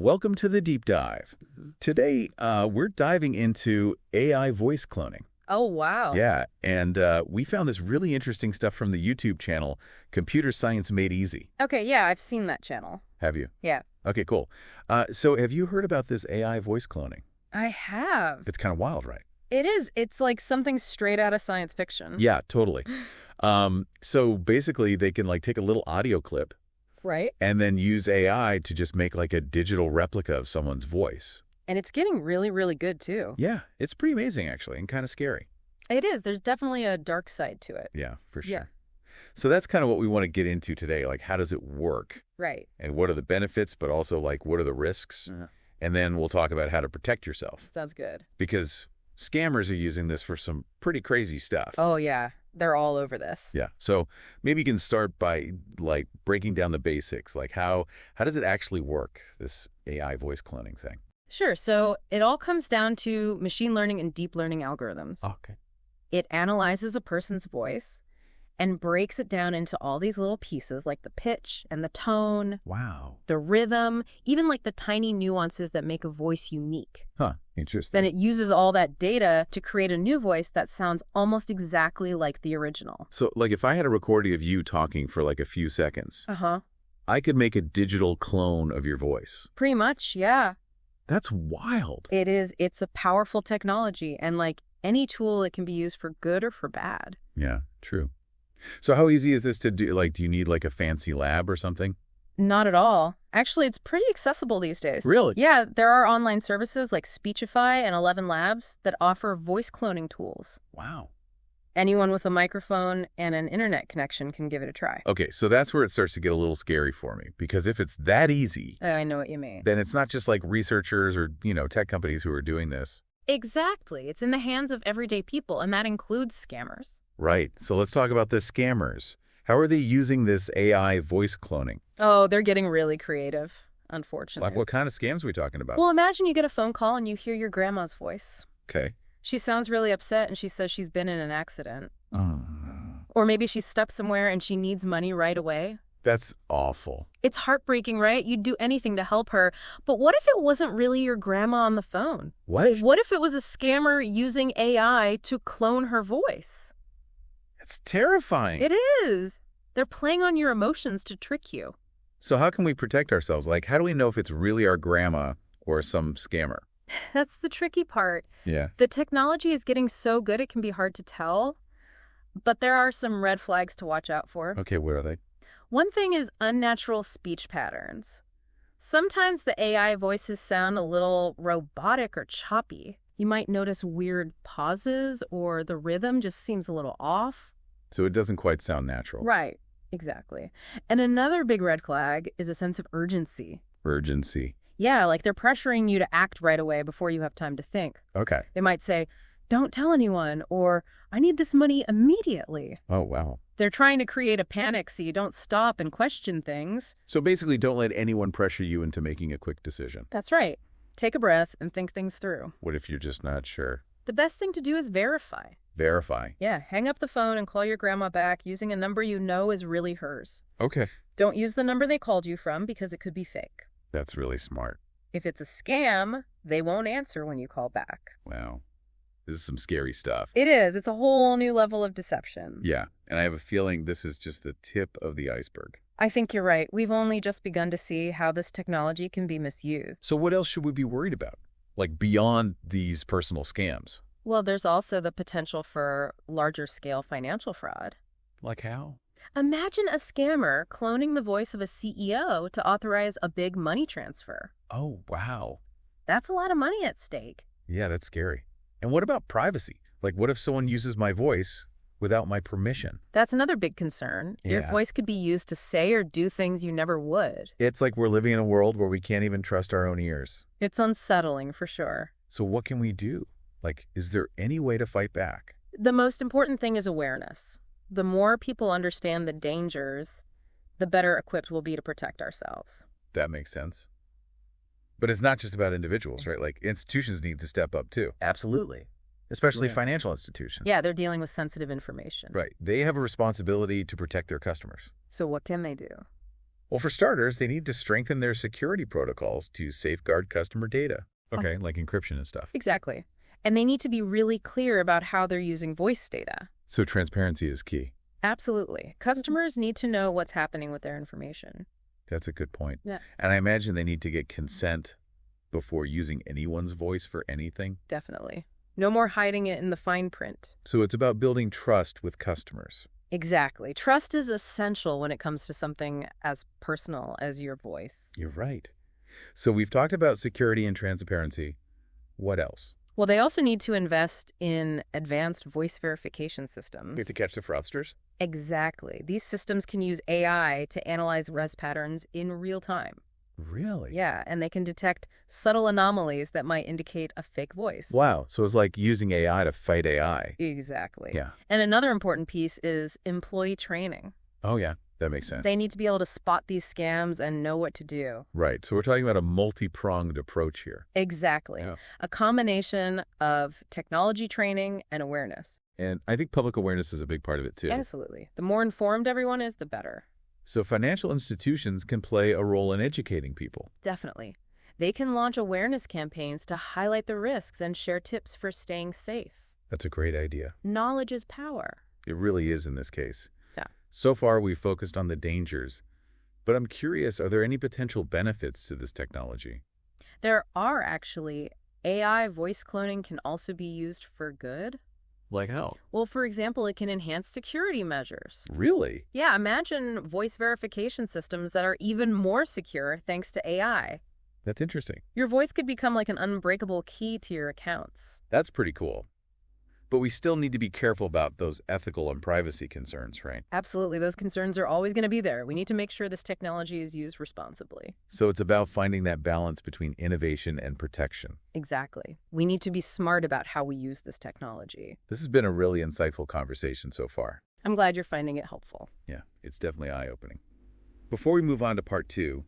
Welcome to the deep dive. Today, we're diving into AI voice cloning. Oh, wow. Yeah, and we found this really interesting stuff from the YouTube channel, Computer Science Made Easy. Okay, yeah, I've seen that channel. Have you? Yeah. Okay, cool. So have you heard about this AI voice cloning? I have. It's kind of wild, right? It is. It's like something straight out of science fiction. Yeah, totally. So basically, they can like take a little audio clip Right? and then use AI to just make like a digital replica of someone's voice. And it's getting really, really good, too. Yeah, it's pretty amazing, actually, and kind of scary. It is. There's definitely a dark side to it. Yeah, for sure. Yeah. So that's kind of what we want to get into today. Like, how does it work? Right. And what are the benefits, but also, like, what are the risks? And then we'll talk about how to protect yourself. Sounds good. Because scammers are using this for some pretty crazy stuff. Oh, yeah. They're all over this. Yeah. So maybe you can start by, like, breaking down the basics. Like, how does it actually work, this AI voice cloning thing? Sure. So it all comes down to machine learning and deep learning algorithms. Okay. It analyzes a person's voice and breaks it down into all these little pieces like the pitch and the tone, Wow. the rhythm, even like the tiny nuances that make a voice unique. Huh. Interesting. Then it uses all that data to create a new voice that sounds almost exactly like the original. So, like, if I had a recording of you talking for, like, a few seconds, Uh-huh. I could make a digital clone of your voice. Pretty much, yeah. That's wild. It is. It's a powerful technology, and like any tool, it can be used for good or for bad. Yeah, true. So how easy is this to do? Like, do you need like a fancy lab or something? Not at all. Actually, it's pretty accessible these days. Really? Yeah, there are online services like Speechify and ElevenLabs that offer voice cloning tools. Wow. Anyone with a microphone and an internet connection can give it a try. Okay, so that's where it starts to get a little scary for me. Because if it's that easy, I know what you mean. then it's not just like researchers or, tech companies who are doing this. Exactly. It's in the hands of everyday people, and that includes scammers. Right. So let's talk about the scammers. How are they using this AI voice cloning? Oh, they're getting really creative, unfortunately. Like, what kind of scams are we talking about? Well, imagine you get a phone call and you hear your grandma's voice. Okay. She sounds really upset and she says she's been in an accident. Oh, Or maybe she's stuck somewhere and she needs money right away. that's awful. It's heartbreaking, right? You'd do anything to help her. But what if it wasn't really your grandma on the phone? What? What if it was a scammer using AI to clone her voice? That's terrifying. It is. They're playing on your emotions to trick you. So how can we protect ourselves? Like, how do we know if it's really our grandma or some scammer? That's the tricky part. Yeah. The technology is getting so good it can be hard to tell. But there are some red flags to watch out for. Okay, what are they? One thing is unnatural speech patterns. Sometimes the AI voices sound a little robotic or choppy. You might notice weird pauses or the rhythm just seems a little off. So it doesn't quite sound natural. Right, exactly. And another big red flag is a sense of urgency. Urgency. Yeah, like they're pressuring you to act right away before you have time to think. Okay. They might say, "Don't tell anyone," or "I need this money immediately." Oh, wow. They're trying to create a panic so you don't stop and question things. So basically, don't let anyone pressure you into making a quick decision. That's right. Take a breath and think things through. What if you're just not sure? The best thing to do is verify. Verify. Yeah, hang up the phone and call your grandma back using a number you know is really hers. Okay. Don't use the number they called you from because it could be fake. That's really smart. If it's a scam, they won't answer when you call back. Wow. This is some scary stuff. It is. It's a whole new level of deception. Yeah. And I have a feeling this is just the tip of the iceberg. I think you're right. We've only just begun to see how this technology can be misused. So what else should we be worried about? Like beyond these personal scams? Well, there's also the potential for larger scale financial fraud. Like how? Imagine a scammer cloning the voice of a CEO to authorize a big money transfer. Oh, wow. That's a lot of money at stake. Yeah, that's scary. And what about privacy? Like, what if someone uses my voice without my permission? That's another big concern. Your Yeah. voice could be used to say or do things you never would. It's like we're living in a world where we can't even trust our own ears. It's unsettling for sure. So what can we do? Like, is there any way to fight back? The most important thing is awareness. The more people understand the dangers, the better equipped we'll be to protect ourselves. That makes sense. But it's not just about individuals, right? Like, institutions need to step up too. Absolutely. Especially Yeah. financial institutions. Yeah, they're dealing with sensitive information. Right. They have a responsibility to protect their customers. So what can they do? Well, for starters, they need to strengthen their security protocols to safeguard customer data. Okay, like encryption and stuff. Exactly. And they need to be really clear about how they're using voice data. So transparency is key. Absolutely. Customers need to know what's happening with their information. That's a good point. Yeah. And I imagine they need to get consent before using anyone's voice for anything. Definitely. No more hiding it in the fine print. So it's about building trust with customers. Exactly. Trust is essential when it comes to something as personal as your voice. You're right. So we've talked about security and transparency. What else? Well, they also need to invest in advanced voice verification systems. To catch the fraudsters? Exactly. These systems can use AI to analyze res patterns in real time. Really? Yeah, and they can detect subtle anomalies that might indicate a fake voice. Wow. So it's like using AI to fight AI. Exactly. Yeah. And another important piece is employee training. Oh, yeah. That makes sense. They need to be able to spot these scams and know what to do. Right. So we're talking about a multi-pronged approach here. Exactly. Yeah. A combination of technology training and awareness. And I think public awareness is a big part of it, too. Absolutely. The more informed everyone is, the better. So financial institutions can play a role in educating people. Definitely. They can launch awareness campaigns to highlight the risks and share tips for staying safe. That's a great idea. Knowledge is power. It really is in this case. Yeah. So far, we've focused on the dangers. But I'm curious, are there any potential benefits to this technology? There are actually. AI voice cloning can also be used for good. Like how? Well, for example, it can enhance security measures. Really? Yeah, imagine voice verification systems that are even more secure thanks to AI. That's interesting. Your voice could become like an unbreakable key to your accounts. That's pretty cool. But we still need to be careful about those ethical and privacy concerns, right? Absolutely. Those concerns are always going to be there. We need to make sure this technology is used responsibly. So it's about finding that balance between innovation and protection. Exactly. We need to be smart about how we use this technology. This has been a really insightful conversation so far. I'm glad you're finding it helpful. Yeah, it's definitely eye-opening. Before we move on to part 2, do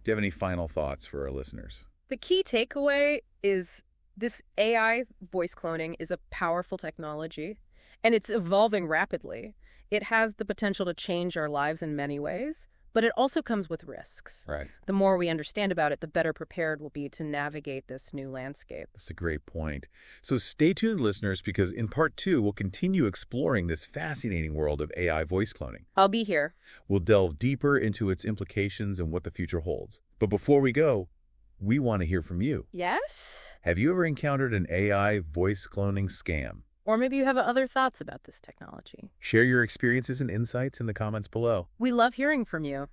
you have any final thoughts for our listeners? The key takeaway is this AI voice cloning is a powerful technology, and it's evolving rapidly. It has the potential to change our lives in many ways, but it also comes with risks. Right. The more we understand about it, the better prepared we'll be to navigate this new landscape. That's a great point. So stay tuned, listeners, because in part 2, we'll continue exploring this fascinating world of AI voice cloning. I'll be here. We'll delve deeper into its implications and what the future holds. But before we go, we want to hear from you. Yes? Have you ever encountered an AI voice cloning scam? Or maybe you have other thoughts about this technology. Share your experiences and insights in the comments below. We love hearing from you.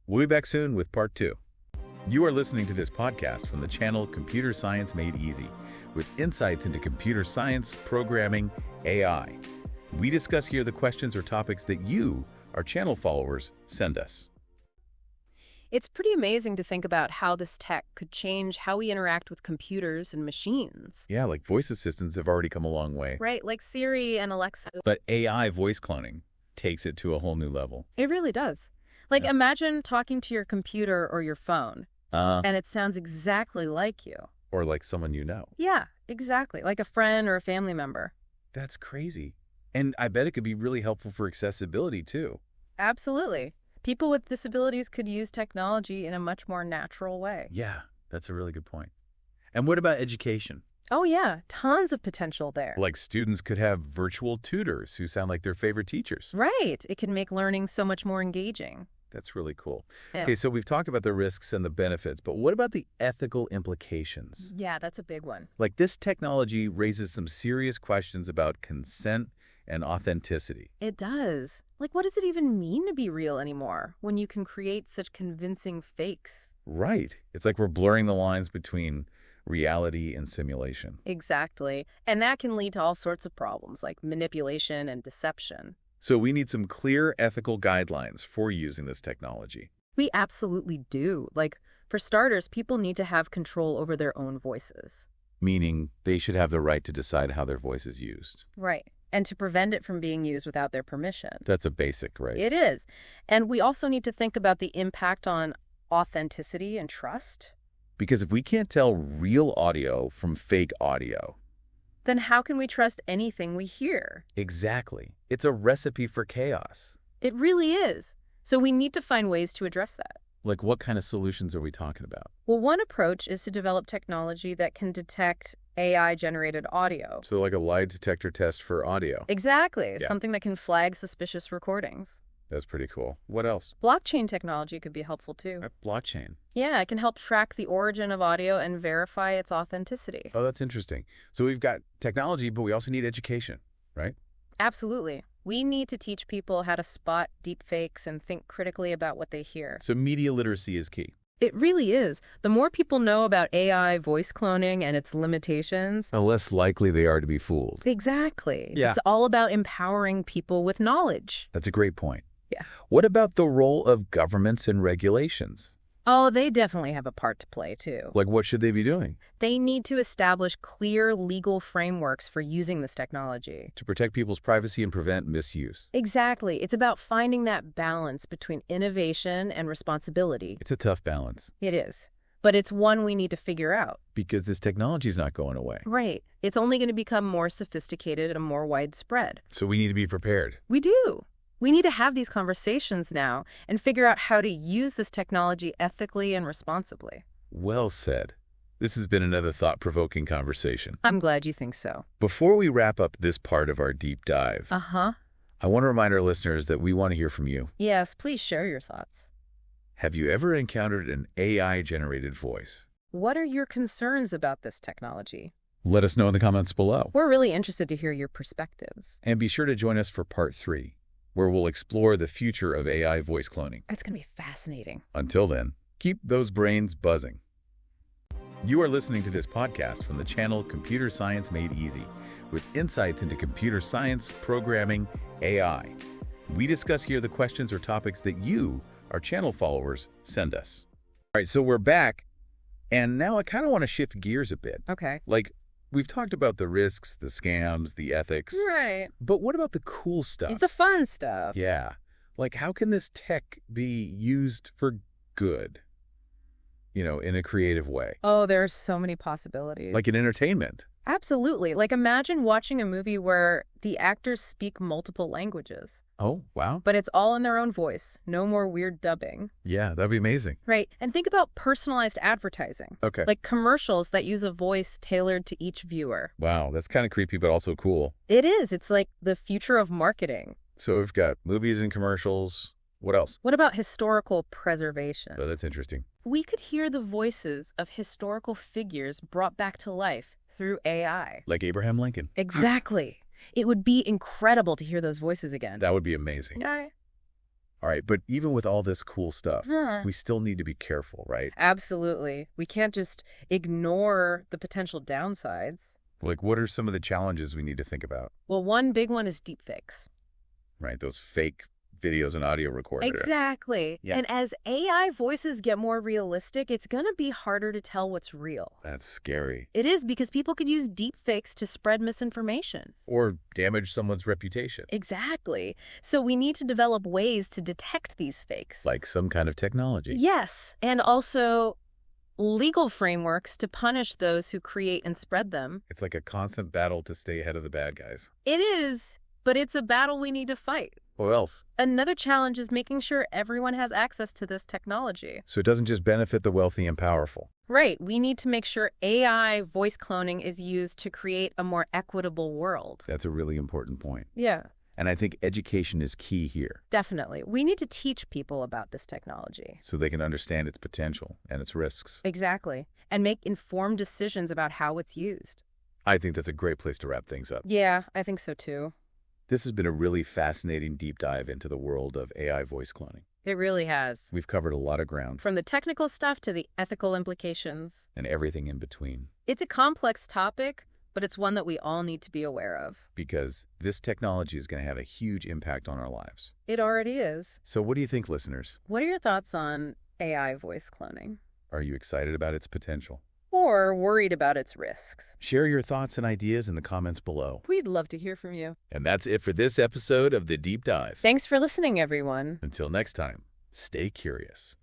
We'll be back soon with part 2. You are listening to this podcast from the channel Computer Science Made Easy, with insights into computer science, programming, AI. We discuss here the questions or topics that you, our channel followers, send us. It's pretty amazing to think about how this tech could change how we interact with computers and machines. Yeah, like voice assistants have already come a long way. Right, like Siri and Alexa. But AI voice cloning takes it to a whole new level. It really does. Like, Yeah. imagine talking to your computer or your phone, and it sounds exactly like you. Or like someone you know. Yeah, exactly. Like a friend or a family member. That's crazy. And I bet it could be really helpful for accessibility, too. Absolutely. People with disabilities could use technology in a much more natural way. Yeah, that's a really good point. And what about education? Oh, yeah. Tons of potential there. Like students could have virtual tutors who sound like their favorite teachers. Right. It can make learning so much more engaging. That's really cool. Yeah. Okay, so we've talked about the risks and the benefits, but what about the ethical implications? Yeah, that's a big one. Like this technology raises some serious questions about consent and authenticity. It does. Like, what does it even mean to be real anymore when you can create such convincing fakes? Right. It's like we're blurring the lines between reality and simulation. Exactly. And that can lead to all sorts of problems like manipulation and deception. So we need some clear ethical guidelines for using this technology. We absolutely do. Like, for starters, people need to have control over their own voices. Meaning they should have the right to decide how their voice is used. Right. And to prevent it from being used without their permission. That's a basic, right? It is. And we also need to think about the impact on authenticity and trust. Because if we can't tell real audio from fake audio, then how can we trust anything we hear? exactly. It's a recipe for chaos. It really is. So we need to find ways to address that. Like what kind of solutions are we talking about? Well, one approach is to develop technology that can detect AI-generated audio. So like a lie detector test for audio. Exactly, Yeah. something that can flag suspicious recordings. That's pretty cool. What else? Blockchain technology could be helpful too. Blockchain. Yeah, it can help track the origin of audio and verify its authenticity. Oh, that's interesting. So we've got technology, but we also need education, right? Absolutely. We need to teach people how to spot deepfakes and think critically about what they hear. So media literacy is key. It really is. The more people know about AI voice cloning and its limitations, The less likely they are to be fooled. exactly. Yeah. It's all about empowering people with knowledge. That's a great point. Yeah. What about the role of governments and regulations? Oh, they definitely have a part to play, too. Like what should they be doing? They need to establish clear legal frameworks for using this technology. To protect people's privacy and prevent misuse. Exactly. It's about finding that balance between innovation and responsibility. It's a tough balance It is. But it's one we need to figure out. because this technology is not going away. Right. It's only going to become more sophisticated and more widespread. So we need to be prepared. We do. We need to have these conversations now and figure out how to use this technology ethically and responsibly. Well said. This has been another thought-provoking conversation. I'm glad you think so. Before we wrap up this part of our deep dive, Uh-huh. I want to remind our listeners that we want to hear from you. Yes, please share your thoughts. Have you ever encountered an AI-generated voice? What are your concerns about this technology? Let us know in the comments below. We're really interested to hear your perspectives. And be sure to join us for part 3, where we'll explore the future of AI voice cloning. It's going to be fascinating. Until then, keep those brains buzzing. You are listening to this podcast from the channel Computer Science Made Easy, with insights into computer science, programming, AI. We discuss here the questions or topics that you, our channel followers, send us. All right, so we're back, and now I kind of want to shift gears a bit. Okay. Like, we've talked about the risks, the scams, the ethics, Right. but what about the cool stuff? It's the fun stuff. Yeah. Like, how can this tech be used for good? In a creative way. Oh, there are so many possibilities. Like in entertainment. Absolutely. Like imagine watching a movie where the actors speak multiple languages, Oh, wow. but it's all in their own voice. No more weird dubbing. Yeah, that'd be amazing. Right. And think about personalized advertising. Okay. Like commercials that use a voice tailored to each viewer. Wow, that's kind of creepy, but also cool. It is. It's like the future of marketing. So we've got movies and commercials. What else? What about historical preservation? Oh, that's interesting. We could hear the voices of historical figures brought back to life through AI. Like Abraham Lincoln. Exactly. It would be incredible to hear those voices again. That would be amazing. Yeah. All right, but even with all this cool stuff, we still need to be careful, right? Absolutely. We can't just ignore the potential downsides. Like, what are some of the challenges we need to think about? Well, one big one is deepfakes. Right, those fake videos and audio recorders. Exactly. Yeah. And as AI voices get more realistic, it's going to be harder to tell what's real. That's scary. It is because people could use deepfakes to spread misinformation. Or damage someone's reputation. Exactly. So we need to develop ways to detect these fakes. Like some kind of technology. Yes. And also legal frameworks to punish those who create and spread them. It's like a constant battle to stay ahead of the bad guys. It is, but it's a battle we need to fight. What else? Another challenge is making sure everyone has access to this technology. So it doesn't just benefit the wealthy and powerful. Right. We need to make sure AI voice cloning is used to create a more equitable world. That's a really important point. Yeah, And I think education is key here, definitely. We need to teach people about this technology. so they can understand its potential and its risks. Exactly. And make informed decisions about how it's used. I think that's a great place to wrap things up. Yeah, I think so too. This has been a really fascinating deep dive into the world of AI voice cloning. It really has. We've covered a lot of ground, From the technical stuff to the ethical implications. and everything in between, It's a complex topic, but it's one that we all need to be aware of. because this technology is going to have a huge impact on our lives. It already is. So what do you think, listeners? What are your thoughts on AI voice cloning? Are you excited about its potential? Or worried about its risks? Share your thoughts and ideas in the comments below. We'd love to hear from you. And that's it for this episode of The Deep Dive. Thanks for listening, everyone. Until next time, stay curious.